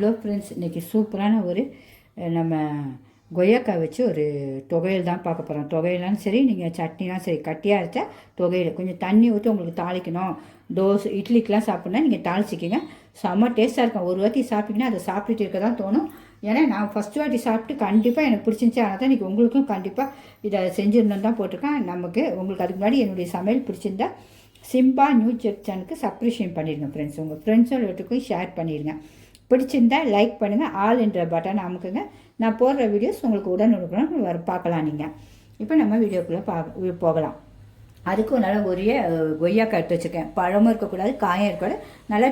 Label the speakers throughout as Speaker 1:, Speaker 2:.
Speaker 1: Hello friends, இன்றைக்கி சூப்பரான ஒரு நம்ம கொய்யாக்காய் வச்சு ஒரு தொகையில் தான் பார்க்க போகிறோம். தொகையிலாம் சரி, நீங்கள் சட்னிலாம் சரி, கட்டியாக அரைச்சா தொகையில் கொஞ்சம் தண்ணி ஊற்றி உங்களுக்கு தாளிக்கணும். தோசை இட்லிக்கெலாம் சாப்பிட்னா நீங்கள் தாளிச்சிக்கிங்க. செம்ம டேஸ்ட்டாக இருக்கும். ஒரு வாட்டி சாப்பிட்டிங்கன்னா அதை சாப்பிட்டுட்டு இருக்க தான் தோணும். ஏன்னா நான் ஃபஸ்ட்டு வாட்டி சாப்பிட்டு கண்டிப்பாக எனக்கு பிடிச்சிருந்துச்சி. ஆனால் தான் இன்றைக்கி உங்களுக்கும் கண்டிப்பாக இதை செஞ்சுருந்தோம் தான் போட்டிருக்கேன். உங்களுக்கு அதுக்கு முன்னாடி என்னுடைய சமையல் பிடிச்சிருந்தா சிம்பா நியூ செக் சேனலுக்கு சப்ஸ்கிரிப்ஷன் பண்ணிடுங்க ஃப்ரெண்ட்ஸ். உங்கள் ஃப்ரெண்ட்ஸோட ஷேர் பண்ணிடுங்க. பிடிச்சிருந்தா லைக் பண்ணுங்கள், ஆல் என்ற பட்டன் அமுக்குங்க. நான் போடுற வீடியோஸ் உங்களுக்கு உடனுக்குடன் பார்க்கலாம். நீங்கள் இப்போ நம்ம வீடியோக்குள்ளே போகலாம். அதுக்கு நல்லா ஒரே கொய்யாக்காய் எடுத்து வச்சுருக்கேன். பழமும் இருக்கக்கூடாது, காயும் இருக்கக்கூடாது. நல்லா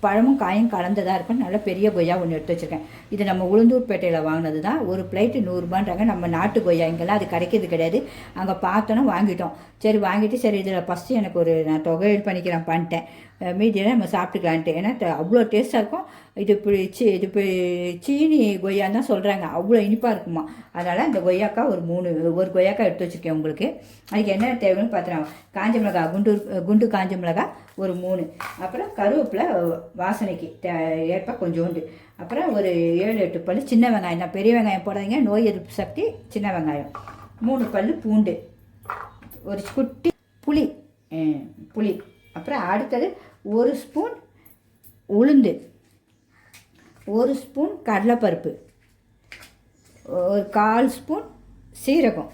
Speaker 1: பழமும் காயும் கலந்ததாக இருக்கும். நல்ல பெரிய கொய்யா ஒன்று எடுத்து வச்சுருக்கேன். இது நம்ம உளுந்தூர்பேட்டையில் வாங்கினது தான். ஒரு பிளேட்டு 100ரூபான்றாங்க. நம்ம நாட்டு கொய்யா இங்கெல்லாம் அது கிடைக்கிறது கிடையாது. அங்கே பார்த்தோன்னா வாங்கிட்டோம். சரி வாங்கிட்டு சரி இதில் ஃபஸ்ட்டு எனக்கு நான் தொகையீடு பண்ணிட்டேன். மீதியெல்லாம் நம்ம சாப்பிட்டுக்கலான்ட்டு. ஏன்னா அவ்வளோ டேஸ்ட்டாக இருக்கும். இது சீனி கொய்யான்னு தான் சொல்கிறாங்க. அவ்வளோ இனிப்பாக இருக்குமா. அதனால் இந்த கொய்யாக்காய் ஒரு கொய்யாக்காய் எடுத்து வச்சுருக்கேன். உங்களுக்கு அதுக்கு என்ன தேவைன்னு பார்த்துறாங்க. காஞ்ச மிளகாய் குண்டு காஞ்ச மிளகாய் ஒரு 3, அப்புறம் கருவேப்பிலை வாசனைக்கு ஏற்ப கொஞ்சோண்டு, அப்புறம் ஒரு 7-8 பல் சின்ன வெங்காயம் தான். பெரிய வெங்காயம் போடாதீங்க, நோய் எதிர்ப்பு சக்தி. சின்ன வெங்காயம் 3 பல் பூண்டு, ஒரு குட்டி புளி, அப்புறம் அடுத்தது 1 ஸ்பூன் உளுந்து, 1 ஸ்பூன் கடலைப்பருப்பு, ஒரு 1/4 ஸ்பூன் சீரகம்,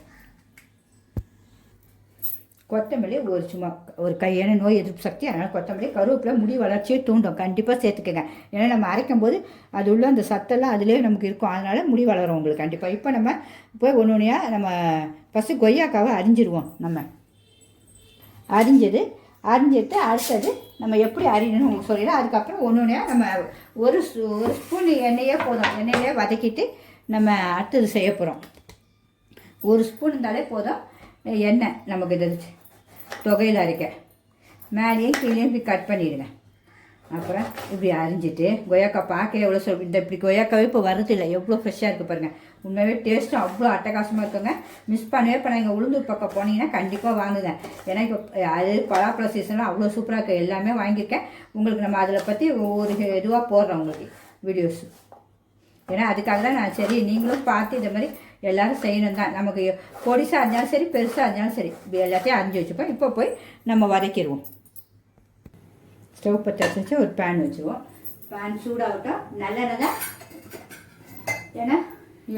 Speaker 1: கொத்தமல்லி சும்மா ஒரு கையான நோய் எதிர்ப்பு சக்தி. அதனால் கொத்தமல்லி, கருவேப்பிலை முடி வளர்ச்சியை தூண்டும். கண்டிப்பாக சேர்த்துக்கங்க. ஏன்னா நம்ம அரைக்கும் போது அது உள்ள அந்த சத்தெல்லாம் அதிலே நமக்கு இருக்கும். அதனால் முடி வளரும் உங்களுக்கு கண்டிப்பாக. இப்போ நம்ம போய் ஒன்று ஒன்றையாக நம்ம ஃபஸ்ட்டு கொய்யாக்காவை அரிஞ்சிடுவோம். நம்ம அரிஞ்சிட்டு அடுத்தது நம்ம எப்படி அரியணும்னு உங்களுக்கு சொல்லிடலாம். அதுக்கப்புறம் ஒன்று ஒன்றையாக நம்ம ஒரு ஸ்பூன் எண்ணெயே போதும். எண்ணெயிலே வதக்கிட்டு நம்ம அடுத்தது செய்ய போகிறோம். 1 ஸ்பூன் இருந்தாலே போதும் எண்ணெய் நமக்கு இது தொகையில் அரைக்க. மேலேயும் கீழேயும் இப்படி கட் பண்ணிவிடுங்க. அப்புறம் இப்படி அரிஞ்சிட்டு கொய்யாக்காய் பார்க்க எவ்வளோ இப்படி கொய்யாக்காவே இப்போ வரதில்லை. எவ்வளோ ஃப்ரெஷ்ஷாக இருக்குது பாருங்கள். உண்மையாகவே டேஸ்ட்டும் அவ்வளோ அட்டகாசமாக இருக்குங்க. மிஸ் பண்ணவே பண்ணாங்க. உளுந்தூர் பக்கம் போனீங்கன்னா கண்டிப்பாக வாங்குங்க. ஏன்னா இப்போ அது பலாப்பழ சீசன்லாம் அவ்வளோ சூப்பராக இருக்குது. எல்லாமே வாங்கியிருக்கேன். உங்களுக்கு நம்ம அதில் பற்றி ஒரு இதுவாக போடுறோம் உங்களுக்கு வீடியோஸ். ஏன்னா அதுக்காக தான் நான் சரி நீங்களும் பார்த்து இந்த மாதிரி எல்லோரும் செய்யணும் தான். நமக்கு பொடிசாக இருந்தாலும் சரி, பெருசாக இருந்தாலும் சரி, எல்லாத்தையும் அரிஞ்சு வச்சுப்போம். இப்போ போய் நம்ம வதக்கிடுவோம். ஸ்டவ் பற்ற வச்சு ஒரு பேன் வச்சுருவோம். பேன் சூடாகட்டும். நல்லெண்ணெய் தான், ஏன்னா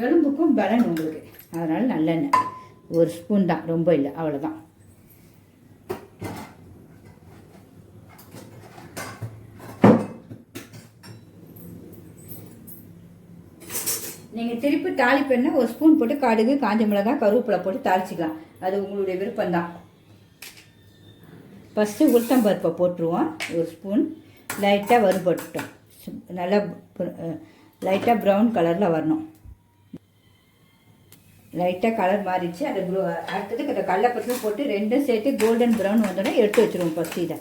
Speaker 1: எலும்புக்கும் பலன் உங்களுக்கு. அதனால் நல்லெண்ணெய் 1 ஸ்பூன் தான், ரொம்ப இல்லை, அவ்வளோதான். நீங்கள் திருப்பி தாளிப்பெண்ணை 1 ஸ்பூன் போட்டு கடுகு, காஞ்ச மிளகாய், கருவேப்பிலை போட்டு தாளிச்சிக்கலாம். அது உங்களுடைய விருப்பம்தான். ஃபஸ்ட்டு உளுத்தம்பருப்பை போட்டுருவோம். 1 ஸ்பூன் லைட்டாக வறுபட்டுட்டோம். நல்லா லைட்டாக ப்ரௌன் கலரில் வரணும். லைட்டாக கலர் மாறிடுச்சு. அது அடுத்தது இந்த கடலைப்பருப்பு போட்டு 2 சேர்த்து கோல்டன் ப்ரௌன் வந்தோடனே எடுத்து வச்சுருவோம். ஃபஸ்ட்டு இதை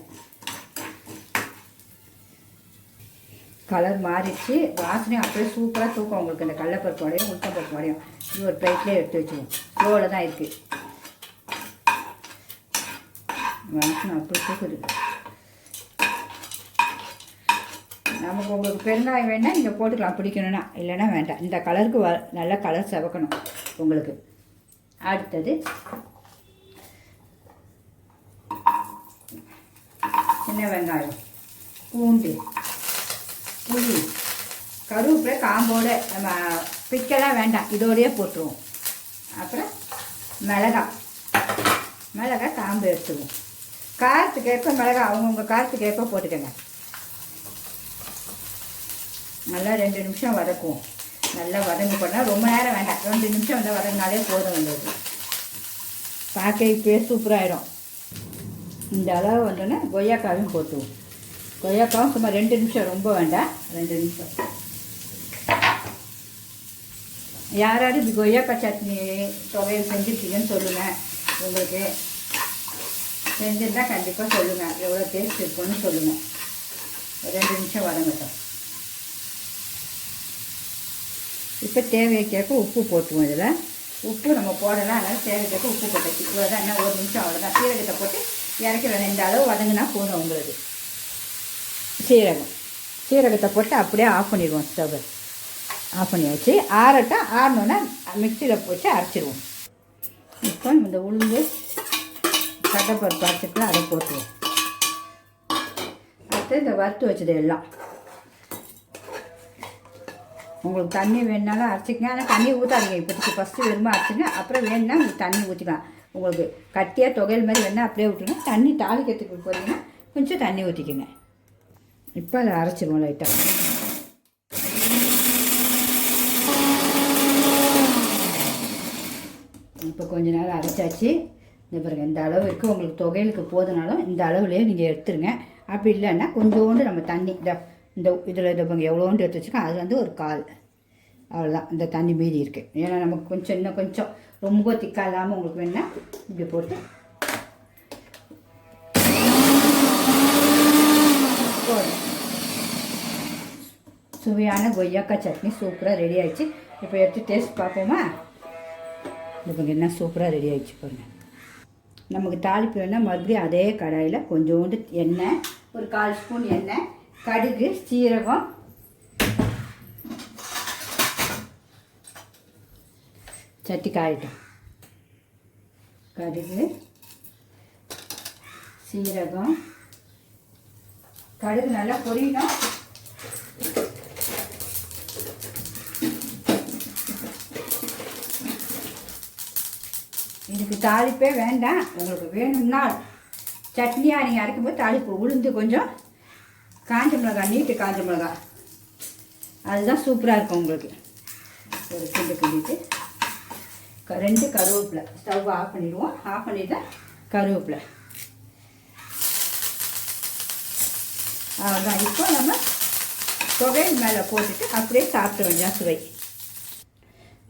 Speaker 1: கலர் மாறிடுச்சு. வாசனை அப்படியே சூப்பராக தூக்கம் உங்களுக்கு. இந்த கடலைப்பருப்பு வடையும் உளுத்தம்பருப்பு வடையும் இது ஒரு பிளேட்லேயே எடுத்து வச்சுருவோம். ஸ்லோவில் தான் இருக்குது. வாசனை அப்படி தூக்குது. நமக்கு உங்களுக்கு பெருங்காயம் வேணால் நீங்கள் போட்டுக்கலாம் பிடிக்கணும்னா, இல்லைன்னா வேண்டாம். இந்த கலருக்கு நல்ல கலர் செவக்கணும் உங்களுக்கு. அடுத்தது சின்ன வெங்காயம், பூண்டு, புளி, கருவேப்பிலை காம்போடு நம்ம பிக்கலாம் வேண்டாம், இதோடையே போட்டுருவோம். அப்புறம் மிளகாய் காம்பு எடுத்துக்குவோம். காரத்துக்கு ஏற்ப மிளகாய் அவங்கவுங்க காரத்துக்கு ஏற்ப போட்டுக்கோங்க. நல்லா 2 நிமிஷம் வதக்குவோம். நல்லா வதங்கி போட்டால் ரொம்ப நேரம் வேண்டாம். 2 நிமிஷம் வந்து வதங்கினாலே போதும். வந்தது பார்க்க இப்போயே சூப்பராகிடும். இந்த அளவு வந்தோன்னே கொய்யாக்காயும் போட்டுவோம். கொய்யாக்காவும் சும்மா 2 நிமிஷம், ரொம்ப வேண்டாம், 2 நிமிஷம். யாராவது இப்படி கொய்யாக்காய் சட்னி தொகையில் செஞ்சுருக்கீங்கன்னு சொல்லுங்கள். உங்களுக்கு செஞ்சுருந்தால் கண்டிப்பாக சொல்லுங்கள். எவ்வளோ டேஸ்ட் இருக்குன்னு சொல்லுங்கள். 2 நிமிஷம் வதங்கட்டும். இப்போ தேவைக்கேற்ப உப்பு போட்டுவோம். இதில் உப்பு நம்ம போடலாம். அதனால் தேவைக்கேற்ப உப்பு போட்டாச்சு. இவ்வளோதான். என்ன 1 நிமிஷம் அவ்வளோதான். சீரகத்தை போட்டு இறக்கி வேணும். இந்த அளவு வதங்கினா போதும் உங்களுக்கு. சீரகத்தை போட்டு அப்படியே ஆஃப் பண்ணிடுவோம். ஸ்டவ் ஆஃப் பண்ணியாச்சு. ஆறினோன்னா மிக்சியில் போட்டு அரைச்சிடுவோம். இப்போ இந்த உளுந்து கடலைப்பருப்பு அரைச்சிட்டுலாம் அதை போட்டுருவோம். அடுத்து இந்த வறுத்து வச்சது எல்லாம் உங்களுக்கு தண்ணி வேணுனாலும் அரைச்சிக்கங்க. ஆனால் தண்ணி ஊற்றாதீங்க இப்போதைக்கு. ஃபஸ்ட்டு வெறுமை அரைச்சிங்க, அப்புறம் வேணுன்னா உங்களுக்கு தண்ணி ஊற்றிக்கலாம். உங்களுக்கு கட்டியாக தொகையில் மாதிரி வேணால் அப்படியே விட்டுருங்க. தண்ணி தாளிக்கிறதுக்கு போகிறீங்கன்னா கொஞ்சம் தண்ணி ஊற்றிக்கோங்க. இப்போ அதை அரைச்சிடுவோம் லைட்டாக. இப்போ கொஞ்ச நேரம் அரைச்சாச்சு. இந்த பாருங்கள், இந்த அளவு இருக்குது. உங்களுக்கு தொகையிலுக்கு போதுனாலும் இந்த அளவுலேயே நீங்கள் எடுத்துருங்க. அப்படி இல்லைன்னா கொஞ்சோண்டு நம்ம தண்ணி இந்த இதில் இதை பாருங்கள் எவ்வளோண்டு எடுத்து வச்சுக்கோங்க. அது வந்து ஒரு 1/4 அவ்வளோதான். இந்த தண்ணி மீதி இருக்குது. ஏன்னா நமக்கு கொஞ்சம் இன்னும் கொஞ்சம் ரொம்ப திக்காக இல்லாமல் உங்களுக்கு வேணுன்னா இப்படி போட்டு போதும். சுவையான கொய்யாக்காய் சட்னி சூப்பராக ரெடி ஆகிடுச்சு. இப்போ எடுத்து டேஸ்ட் பார்ப்போமா? இப்போ என்ன சூப்பராக ரெடி ஆகிடுச்சு பாருங்கள். நமக்கு தாளிப்பு வேணால் மறுபடியும் அதே கடாயில் கொஞ்சோண்டு எண்ணெய், ஒரு 1/4 ஸ்பூன் எண்ணெய், கடுகு, சீரகம், சட்டி காயட்டும். கடுகு, சீரகம், கடுகு நல்லா பொரியணும். இதுக்கு தாளிப்பே வேண்டாம். உங்களுக்கு வேணும்னா சட்னியாக நீங்கள் அரைக்கும்போது தாளிப்பு உளுந்து கொஞ்சம் காஞ்ச மிளகாய், நீட்டு காஞ்ச மிளகாய், அதுதான் சூப்பராக இருக்கும் உங்களுக்கு. ஒரு கிண்டு கிண்டிட்டு 2 கருவேப்பிலை. ஸ்டவ் ஆஃப் பண்ணிடுவோம். ஆஃப் பண்ணிவிட்டு கருவேப்பிலை அவ்வளோதான். இப்போ நம்ம தொகையில் மேலே போட்டுட்டு அப்படியே சாப்பிட வேண்டிய சுவை.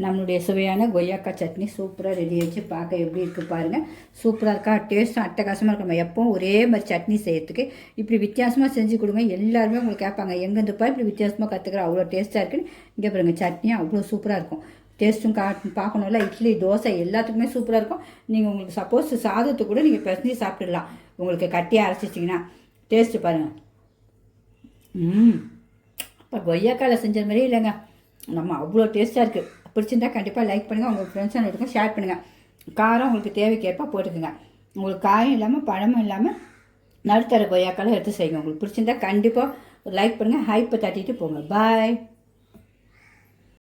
Speaker 1: நம்மளுடைய சுவையான கொய்யாக்காய் சட்னி சூப்பராக ரெடி ஆகிடுச்சு. பார்க்க எப்படி இருக்குது பாருங்கள். சூப்பராக இருக்கா? டேஸ்ட்டும் அட்டகாசமாக இருக்கும். நம்ம எப்போவும் ஒரே மாதிரி சட்னி செய்யறதுக்கு இப்படி வித்தியாசமாக செஞ்சு கொடுங்க. எல்லாருமே உங்களுக்கு கேட்பாங்க, எங்கேருந்துப்பா இப்படி வித்தியாசமாக கற்றுக்குற, அவ்வளோ டேஸ்ட்டாக இருக்குன்னு. இங்கே பாருங்கள், சட்னியும் அவ்வளோ சூப்பராக இருக்கும். டேஸ்ட்டும் பார்க்கணும்ல. இட்லி, தோசை எல்லாத்துக்குமே சூப்பராக இருக்கும். நீங்கள் உங்களுக்கு சப்போஸ் சாதத்தை கூட நீங்கள் பிசைஞ்சு சாப்பிட்டுடலாம். உங்களுக்கு கட்டியாக அரைச்சிச்சிங்கன்னா டேஸ்ட்டு பாருங்கள். இப்போ கொய்யாக்காயில் செஞ்ச மாதிரியே இல்லைங்க, நம்ம அவ்வளோ டேஸ்ட்டாக இருக்குது. பிடிச்சிருந்தா கண்டிப்பாக லைக் பண்ணுங்கள். உங்களுக்கு ஃப்ரெண்ட்ஸ் அண்ட் ஷேர் பண்ணுங்கள். காரம் உங்களுக்கு தேவைக்கேற்ப போட்டுக்குங்க. உங்களுக்கு காயம் இல்லாமல் பழமும் இல்லாமல் நடுத்தர கொய்யாக்காலம் எடுத்து செய்யுங்க. உங்களுக்கு பிடிச்சிருந்தா கண்டிப்பாக லைக் பண்ணுங்கள். ஹைப்பை தட்டிட்டு போங்க. பாய்.